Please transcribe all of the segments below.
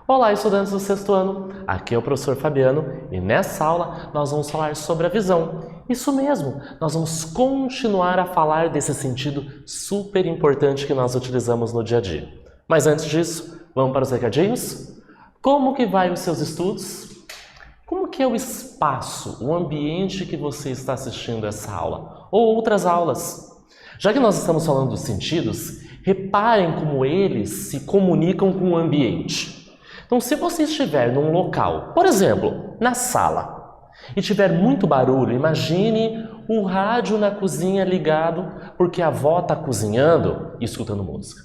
Olá, estudantes do sexto ano! Aqui é o professor Fabiano e nessa aula nós vamos falar sobre a visão. Isso mesmo, nós vamos continuar a falar desse sentido super importante que nós utilizamos no dia a dia. Mas antes disso, vamos para os recadinhos? Como que vai os seus estudos? Como que é o espaço, o ambiente que você está assistindo essa aula? Ou outras aulas? Já que nós estamos falando dos sentidos, reparem como eles se comunicam com o ambiente. Então, se você estiver num local, por exemplo, na sala, e tiver muito barulho, imagine o rádio na cozinha ligado porque a avó está cozinhando e escutando música.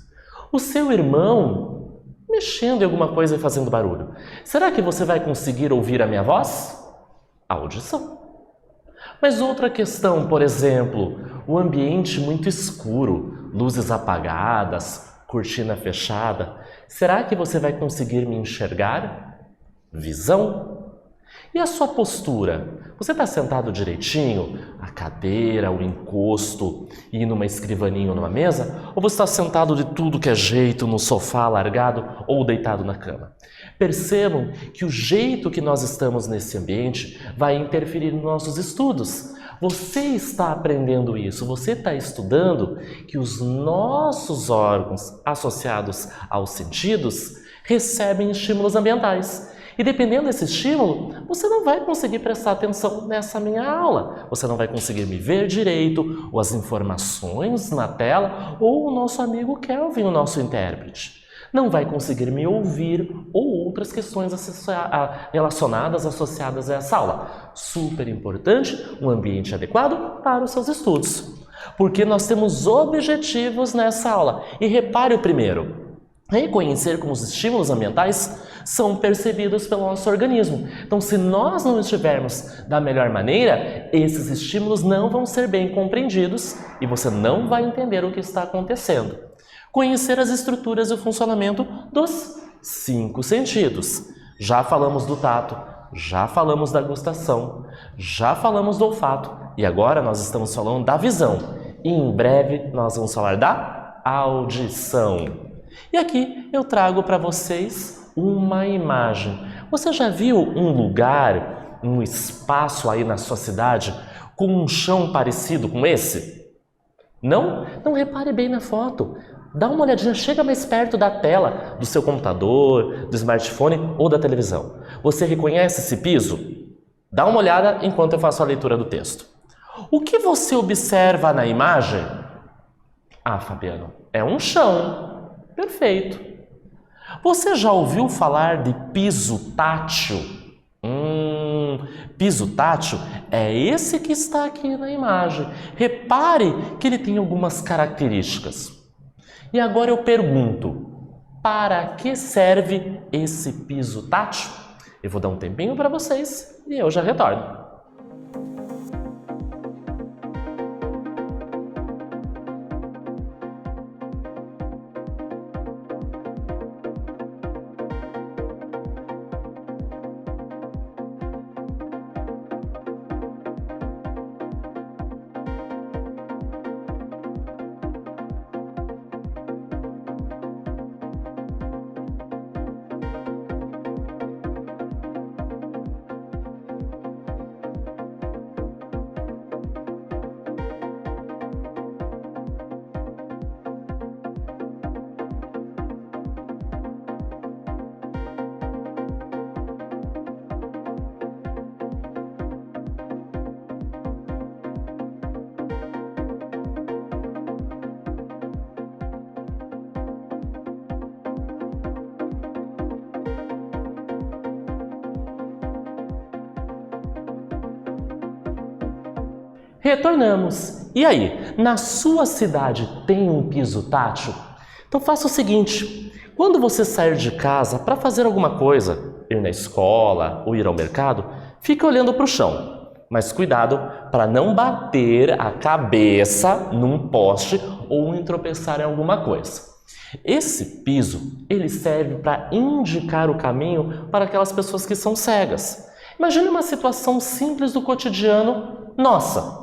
O seu irmão mexendo em alguma coisa e fazendo barulho. Será que você vai conseguir ouvir a minha voz? A audição. Mas outra questão, por exemplo, o ambiente muito escuro, luzes apagadas, cortina fechada. Será que você vai conseguir me enxergar? Visão. E a sua postura? Você está sentado direitinho? A cadeira, o encosto e numa escrivaninha ou numa mesa? Ou você está sentado de tudo que é jeito, no sofá largado ou deitado na cama? Percebam que o jeito que nós estamos nesse ambiente vai interferir nos nossos estudos. Você está aprendendo isso, você está estudando que os nossos órgãos associados aos sentidos recebem estímulos ambientais. E dependendo desse estímulo, você não vai conseguir prestar atenção nessa minha aula. Você não vai conseguir me ver direito, ou as informações na tela, ou o nosso amigo Kelvin, o nosso intérprete. Não vai conseguir me ouvir ou outras questões relacionadas, associadas a essa aula. Super importante, um ambiente adequado para os seus estudos. Porque nós temos objetivos nessa aula. E repare o primeiro, reconhecer como os estímulos ambientais são percebidos pelo nosso organismo. Então, se nós não estivermos da melhor maneira, esses estímulos não vão ser bem compreendidos e você não vai entender o que está acontecendo. Conhecer as estruturas e o funcionamento dos 5 sentidos. Já falamos do tato, já falamos da gustação, já falamos do olfato e agora nós estamos falando da visão. E em breve nós vamos falar da audição. E aqui eu trago para vocês uma imagem. Você já viu um lugar, um espaço aí na sua cidade com um chão parecido com esse? Não? Então repare bem na foto. Dá uma olhadinha, chega mais perto da tela do seu computador, do smartphone ou da televisão. Você reconhece esse piso? Dá uma olhada enquanto eu faço a leitura do texto. O que você observa na imagem? Ah, Fabiano, é um chão. Perfeito. Você já ouviu falar de piso tátil? Piso tátil é esse que está aqui na imagem. Repare que ele tem algumas características. E agora eu pergunto, para que serve esse piso tátil? Eu vou dar um tempinho para vocês e eu já retorno. Retornamos. E aí, na sua cidade tem um piso tátil? Então faça o seguinte, quando você sair de casa para fazer alguma coisa, ir na escola ou ir ao mercado, fique olhando para o chão. Mas cuidado para não bater a cabeça num poste ou em tropeçar em alguma coisa. Esse piso, ele serve para indicar o caminho para aquelas pessoas que são cegas. Imagine uma situação simples do cotidiano nossa.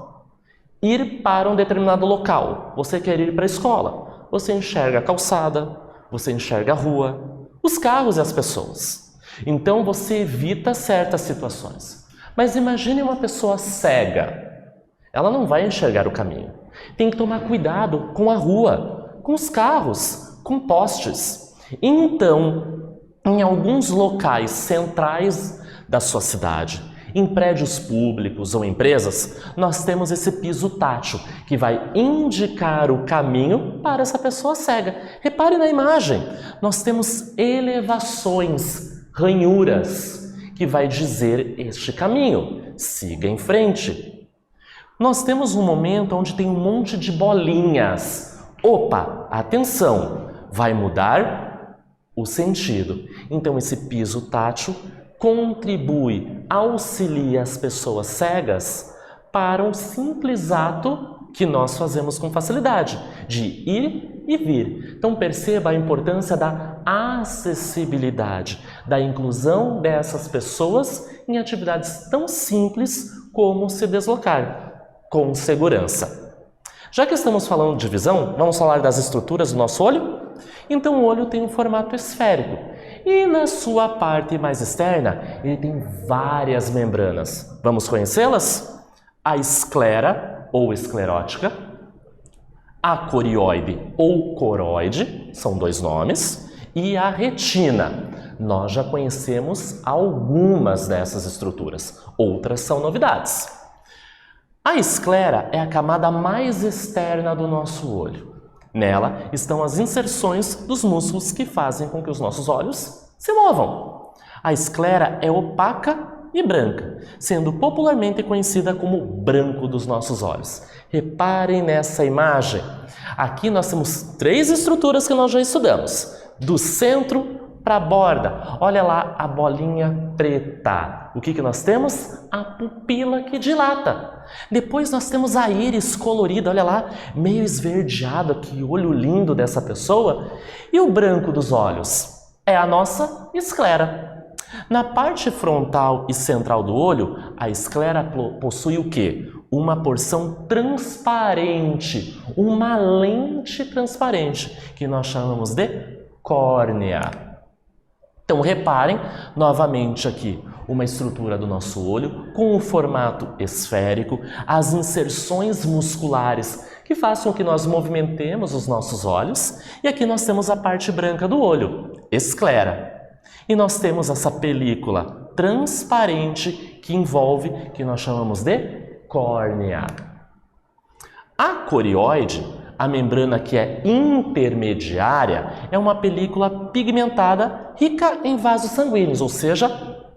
Ir para um determinado local. Você quer ir para a escola. Você enxerga a calçada, você enxerga a rua, os carros e as pessoas. Então você evita certas situações. Mas imagine uma pessoa cega. Ela não vai enxergar o caminho. Tem que tomar cuidado com a rua, com os carros, com postes. Então, em alguns locais centrais da sua cidade, em prédios públicos ou empresas, nós temos esse piso tátil que vai indicar o caminho para essa pessoa cega. Repare na imagem, nós temos elevações, ranhuras, que vai dizer este caminho. Siga em frente. Nós temos um momento onde tem um monte de bolinhas. Opa, atenção, vai mudar o sentido. Então esse piso tátil contribui, auxilia as pessoas cegas para um simples ato que nós fazemos com facilidade, de ir e vir. Então perceba a importância da acessibilidade, da inclusão dessas pessoas em atividades tão simples como se deslocar, com segurança. Já que estamos falando de visão, vamos falar das estruturas do nosso olho? Então o olho tem um formato esférico. E na sua parte mais externa, ele tem várias membranas. Vamos conhecê-las? A esclera, ou esclerótica, a corioide, ou coroide, são dois nomes, e a retina. Nós já conhecemos algumas dessas estruturas, outras são novidades. A esclera é a camada mais externa do nosso olho. Nela estão as inserções dos músculos que fazem com que os nossos olhos se movam. A esclera é opaca e branca, sendo popularmente conhecida como branco dos nossos olhos. Reparem nessa imagem. Aqui nós temos três estruturas que nós já estudamos. Do centro para a borda. Olha lá a bolinha preta. O que nós temos? A pupila que dilata. Depois nós temos a íris colorida, olha lá, meio esverdeada, que olho lindo dessa pessoa. E o branco dos olhos? É a nossa esclera. Na parte frontal e central do olho, a esclera possui o quê? Uma porção transparente, uma lente transparente, que nós chamamos de córnea. Então reparem novamente aqui uma estrutura do nosso olho com o formato esférico, as inserções musculares que façam que nós movimentemos os nossos olhos, e aqui nós temos a parte branca do olho, esclera. E nós temos essa película transparente que envolve, que nós chamamos de córnea. A corioide, a membrana que é intermediária, é uma película pigmentada rica em vasos sanguíneos, ou seja,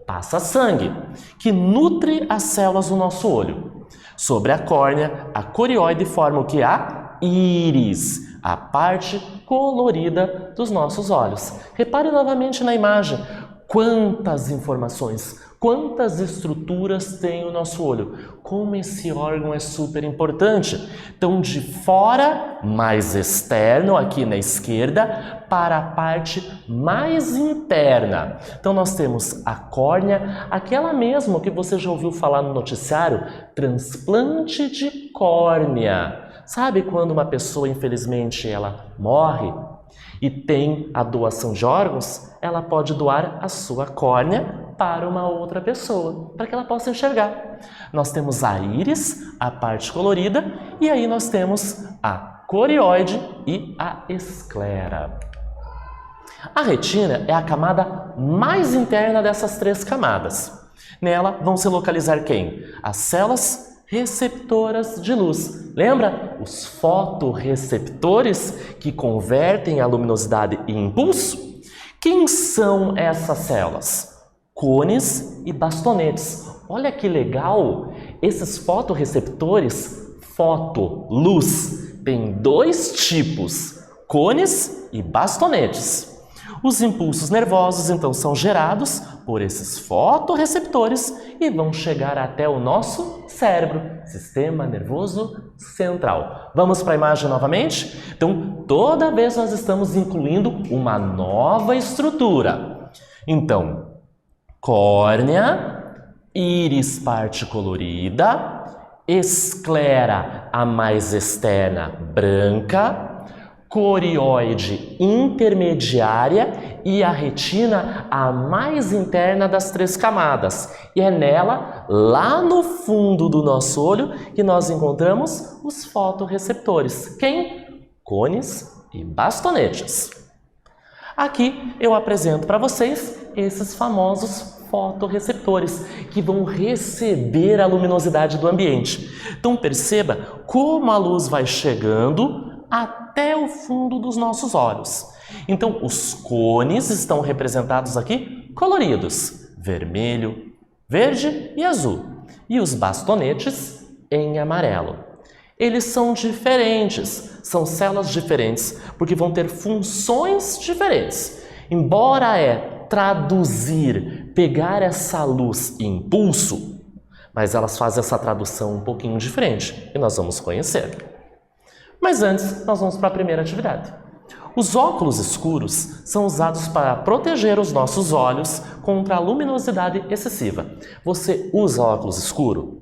passa sangue, que nutre as células do nosso olho. Sobre a córnea, a corioide forma o que? A íris, a parte colorida dos nossos olhos. Repare novamente na imagem, quantas informações, quantas estruturas tem o nosso olho, como esse órgão é super importante. Então, de fora, mais externo, aqui na esquerda, para a parte mais interna. Então, nós temos a córnea, aquela mesma que você já ouviu falar no noticiário, transplante de córnea. Sabe quando uma pessoa, infelizmente, ela morre e tem a doação de órgãos? Ela pode doar a sua córnea para uma outra pessoa, para que ela possa enxergar. Nós temos a íris, a parte colorida, e aí nós temos a corioide e a esclera. A retina é a camada mais interna dessas três camadas. Nela vão se localizar quem? As células receptoras de luz. Lembra? Os fotorreceptores que convertem a luminosidade em impulso? Quem são essas células? Cones e bastonetes. Olha que legal! Esses fotorreceptores, luz, tem dois tipos, cones e bastonetes. Os impulsos nervosos, então, são gerados por esses fotorreceptores e vão chegar até o nosso cérebro, sistema nervoso central. Vamos para a imagem novamente? Então, toda vez nós estamos incluindo uma nova estrutura. Então, córnea, íris parte colorida, esclera a mais externa branca, corióide intermediária e a retina a mais interna das 3 camadas. E é nela, lá no fundo do nosso olho, que nós encontramos os fotorreceptores. Quem? Cones e bastonetes. Aqui eu apresento para vocês esses famosos fotorreceptores que vão receber a luminosidade do ambiente. Então perceba como a luz vai chegando até o fundo dos nossos olhos. Então os cones estão representados aqui coloridos, vermelho, verde e azul. E os bastonetes em amarelo. Eles são diferentes, são células diferentes, porque vão ter funções diferentes. Embora traduzir, pegar essa luz em impulso, mas elas fazem essa tradução um pouquinho diferente, e nós vamos conhecer. Mas antes, nós vamos para a primeira atividade. Os óculos escuros são usados para proteger os nossos olhos contra a luminosidade excessiva. Você usa óculos escuro?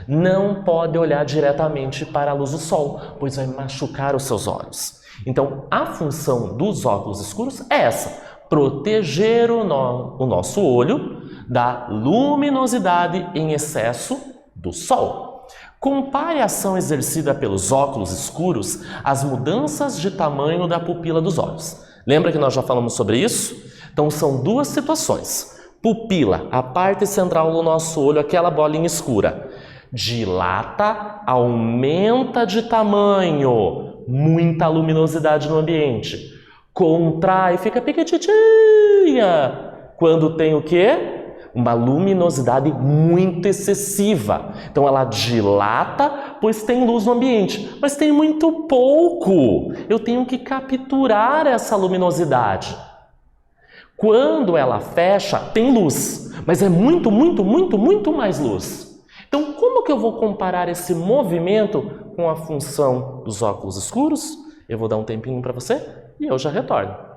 Não pode olhar diretamente para a luz do sol, pois vai machucar os seus olhos. Então, a função dos óculos escuros é essa: proteger o nosso olho da luminosidade em excesso do sol. Compare a ação exercida pelos óculos escuros às mudanças de tamanho da pupila dos olhos. Lembra que nós já falamos sobre isso? Então, são 2 situações. Pupila, a parte central do nosso olho, aquela bolinha escura. Dilata, aumenta de tamanho, muita luminosidade no ambiente. Contrai, fica pequititinha. Quando tem o quê? Uma luminosidade muito excessiva. Então ela dilata, pois tem luz no ambiente, mas tem muito pouco. Eu tenho que capturar essa luminosidade. Quando ela fecha, tem luz, mas é muito mais luz. Então, como que eu vou comparar esse movimento com a função dos óculos escuros? Eu vou dar um tempinho para você e eu já retorno.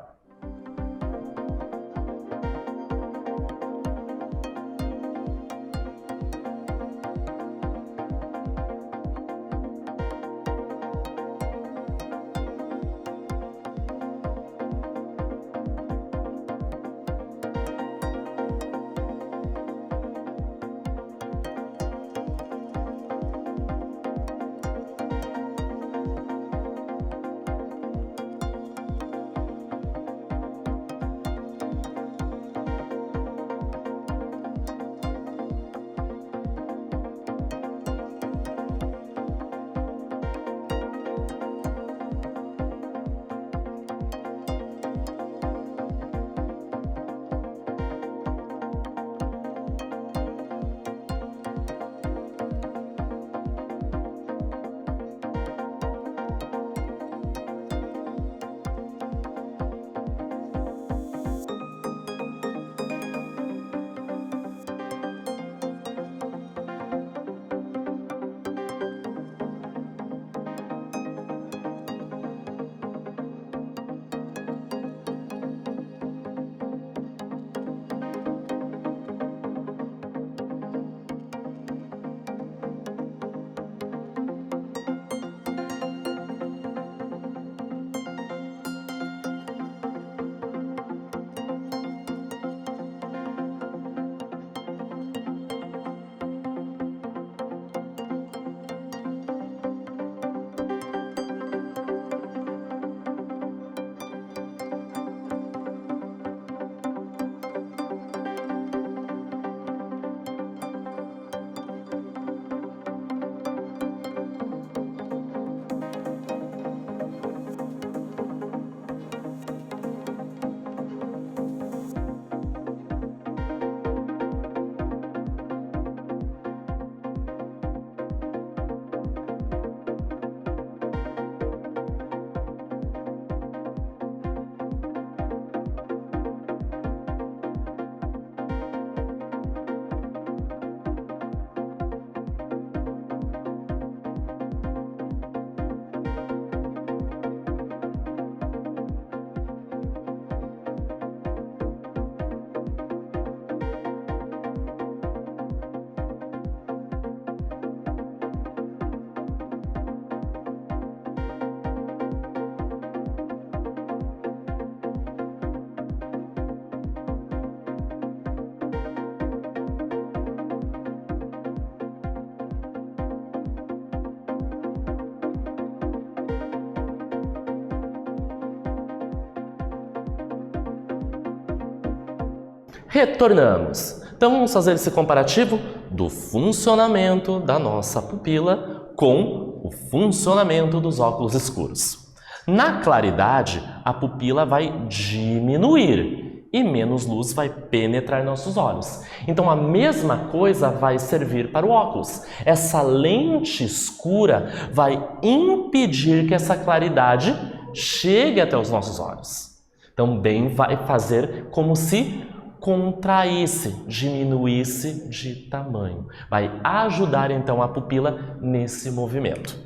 Retornamos. Então vamos fazer esse comparativo do funcionamento da nossa pupila com o funcionamento dos óculos escuros. Na claridade, a pupila vai diminuir e menos luz vai penetrar nossos olhos. Então a mesma coisa vai servir para o óculos. Essa lente escura vai impedir que essa claridade chegue até os nossos olhos. Também vai fazer como se contraísse, diminuísse de tamanho. Vai ajudar então a pupila nesse movimento.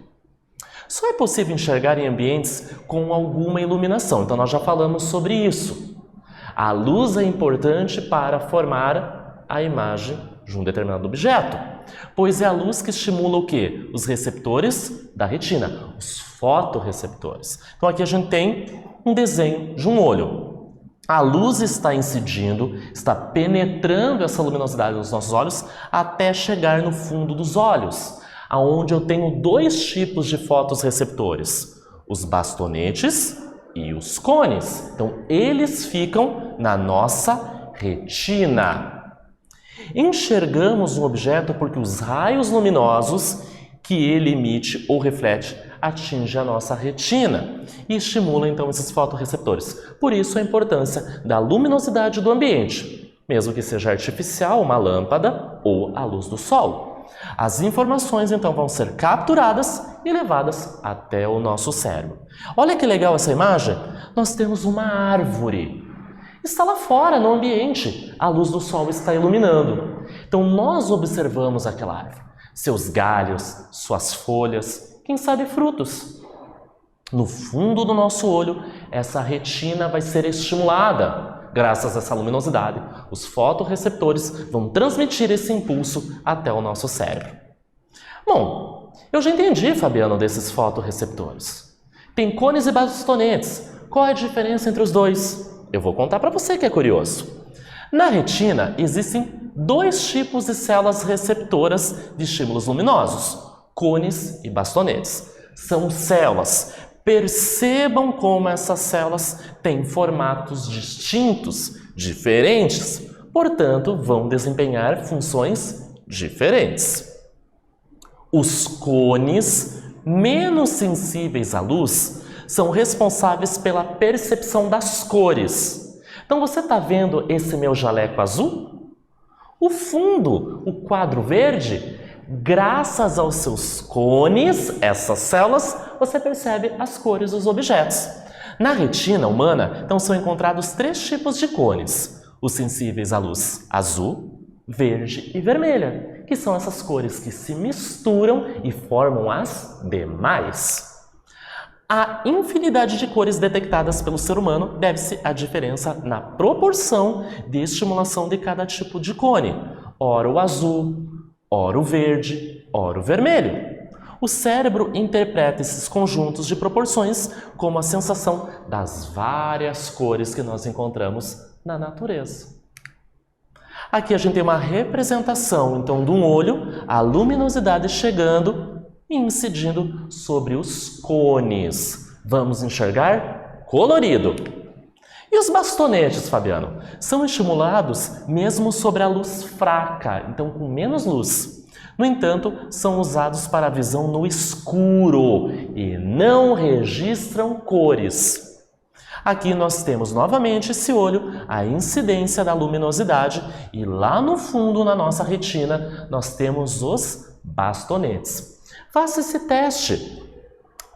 Só é possível enxergar em ambientes com alguma iluminação, então nós já falamos sobre isso. A luz é importante para formar a imagem de um determinado objeto, pois é a luz que estimula o quê? Os receptores da retina, os fotorreceptores. Então aqui a gente tem um desenho de um olho. A luz está incidindo, está penetrando essa luminosidade nos nossos olhos até chegar no fundo dos olhos, aonde eu tenho dois tipos de fotorreceptores, os bastonetes e os cones. Então, eles ficam na nossa retina. Enxergamos um objeto porque os raios luminosos que ele emite ou reflete atingem a nossa retina e estimulam então esses fotorreceptores. Por isso a importância da luminosidade do ambiente, mesmo que seja artificial, uma lâmpada ou a luz do sol. As informações então vão ser capturadas e levadas até o nosso cérebro. Olha que legal essa imagem. Nós temos uma árvore. Está lá fora no ambiente. A luz do sol está iluminando. Então nós observamos aquela árvore. Seus galhos, suas folhas, quem sabe frutos. No fundo do nosso olho, essa retina vai ser estimulada. Graças a essa luminosidade, os fotorreceptores vão transmitir esse impulso até o nosso cérebro. Bom, eu já entendi, Fabiano, desses fotorreceptores. Tem cones e bastonetes. Qual é a diferença entre os dois? Eu vou contar para você que é curioso. Na retina, existem dois tipos de células receptoras de estímulos luminosos, cones e bastonetes. São células. Percebam como essas células têm formatos distintos, diferentes, portanto, vão desempenhar funções diferentes. Os cones, menos sensíveis à luz, são responsáveis pela percepção das cores. Então, você está vendo esse meu jaleco azul? O fundo, o quadro verde, graças aos seus cones, essas células, você percebe as cores dos objetos. Na retina humana, então, são encontrados três tipos de cones. Os sensíveis à luz azul, verde e vermelha, que são essas cores que se misturam e formam as demais. A infinidade de cores detectadas pelo ser humano deve-se à diferença na proporção de estimulação de cada tipo de cone. Ora o azul, ora o verde, ora o vermelho. O cérebro interpreta esses conjuntos de proporções como a sensação das várias cores que nós encontramos na natureza. Aqui a gente tem uma representação, então, de um olho, a luminosidade chegando e incidindo sobre os cones. Vamos enxergar colorido. E os bastonetes, Fabiano? São estimulados mesmo sobre a luz fraca, então com menos luz. No entanto, são usados para a visão no escuro e não registram cores. Aqui nós temos novamente esse olho, a incidência da luminosidade, e lá no fundo, na nossa retina, nós temos os bastonetes. Faça esse teste.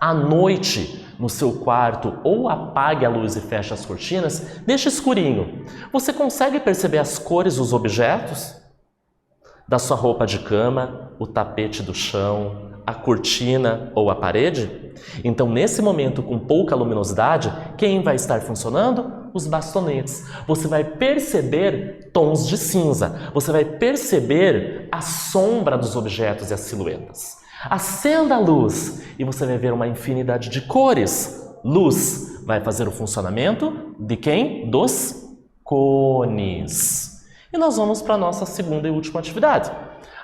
À noite, no seu quarto, ou apague a luz e feche as cortinas, deixe escurinho. Você consegue perceber as cores dos objetos? Da sua roupa de cama, o tapete do chão, a cortina ou a parede? Então, nesse momento com pouca luminosidade, quem vai estar funcionando? Os bastonetes. Você vai perceber tons de cinza, você vai perceber a sombra dos objetos e as silhuetas. Acenda a luz e você vai ver uma infinidade de cores. Luz vai fazer o funcionamento de quem? Dos cones. E nós vamos para a nossa segunda e última atividade.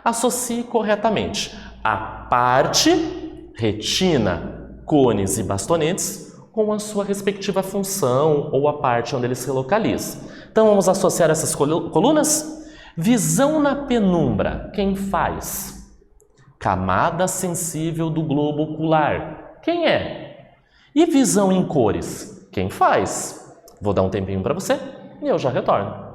Associe corretamente a parte retina, cones e bastonetes com a sua respectiva função ou a parte onde ele se localiza. Então vamos associar essas colunas? Visão na penumbra, quem faz? Camada sensível do globo ocular, quem é? E visão em cores, quem faz? Vou dar um tempinho para você e eu já retorno.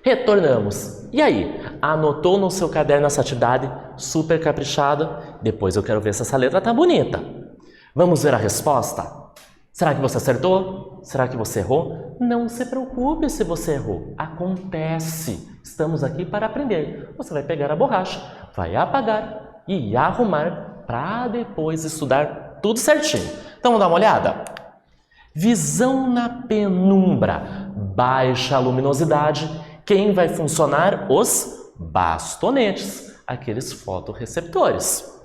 Retornamos. E aí, anotou no seu caderno essa atividade super caprichada? Depois eu quero ver se essa letra tá bonita. Vamos ver a resposta? Será que você acertou? Será que você errou? Não se preocupe se você errou. Acontece. Estamos aqui para aprender. Você vai pegar a borracha, vai apagar e arrumar para depois estudar tudo certinho. Então vamos dar uma olhada? Visão na penumbra, baixa luminosidade. Quem vai funcionar? Os bastonetes, aqueles fotorreceptores.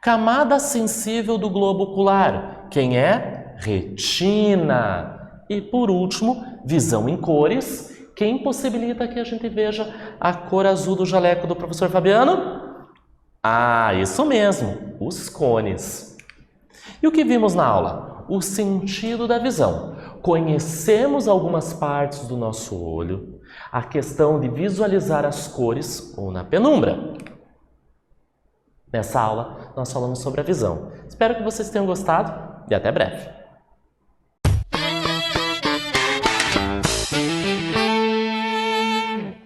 Camada sensível do globo ocular. Quem é? Retina. E por último, visão em cores. Quem possibilita que a gente veja a cor azul do jaleco do professor Fabiano? Ah, isso mesmo, os cones. E o que vimos na aula? O sentido da visão. Conhecemos algumas partes do nosso olho, a questão de visualizar as cores ou na penumbra. Nessa aula, nós falamos sobre a visão. Espero que vocês tenham gostado e até breve.